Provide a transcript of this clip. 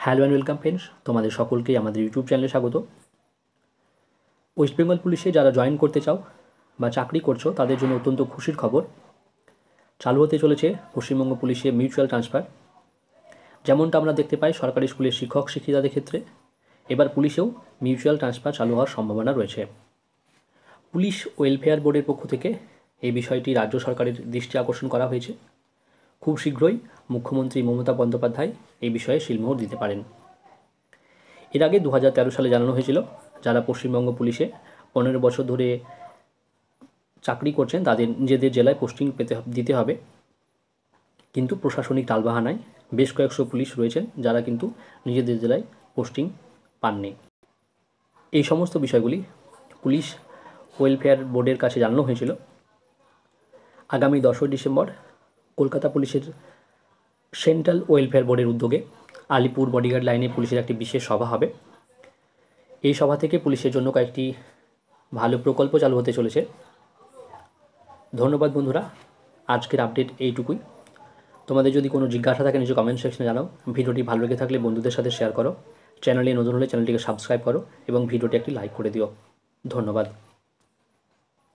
Hello and welcome friends, তোমাদের সকলকেই আমাদের ইউটিউব চ্যানেলে স্বাগত। ওয়েস্ট বেঙ্গল পুলিশে যারা জয়েন করতে চাও বা চাকরি করছো তাদের জন্য অত্যন্ত খুশির খবর। চালু হতে চলেছে পশ্চিমবঙ্গ পুলিশে মিউচুয়াল ট্রান্সফার। যেমনটা আমরা দেখতে পাই সরকারি স্কুলের শিক্ষক শিক্ষিকাদের ক্ষেত্রে, এবার পুলিশেও মিউচুয়াল ট্রান্সফার চালু হওয়ার সম্ভাবনা রয়েছে। পুলিশ ওয়েলফেয়ার বোর্ডের পক্ষ থেকে এই বিষয়টি রাজ্য সরকারের দৃষ্টি আকর্ষণ করা হয়েছে। খুব শীঘ্রই মুখ্যমন্ত্রী মমতা বন্দ্যোপাধ্যায় এই বিষয়ে সিলমোহর দিতে পারেন। এর আগে 2013 সালে জানানো হয়েছিল যারা পশ্চিমবঙ্গ পুলিশে 15 বছর ধরে চাকরি করছেন তাদের নিজেদের জেলায় পোস্টিং দিতে হবে, কিন্তু প্রশাসনিক টালবাহানায় বেশ কয়েকশো পুলিশ রয়েছেন যারা কিন্তু নিজেদের জেলায় পোস্টিং পাননি। এই সমস্ত বিষয়গুলি পুলিশ ওয়েলফেয়ার বোর্ডের কাছে জানানো হয়েছিল। আগামী 10ই ডিসেম্বর কলকাতা পুলিশের সেন্ট্রাল ওয়েলফেয়ার বোর্ডের উদ্যোগে আলিপুর বডিগার্ড লাইনে পুলিশের একটি বিশেষ সভা হবে। এই সভা থেকে পুলিশের জন্য কয়েকটি ভালো প্রকল্প চালু হতে চলেছে। ধন্যবাদ বন্ধুরা, আজকের আপডেট এইটুকুই। তোমাদের যদি কোনো জিজ্ঞাসা থাকে নিচে কমেন্ট সেকশনে জানাও। ভিডিওটি ভালো লেগে থাকলে বন্ধুদের সাথে শেয়ার করো। চ্যানেলে নতুন হলে চ্যানেলটিকে সাবস্ক্রাইব করো এবং ভিডিওটি একটি লাইক করে দিও। ধন্যবাদ।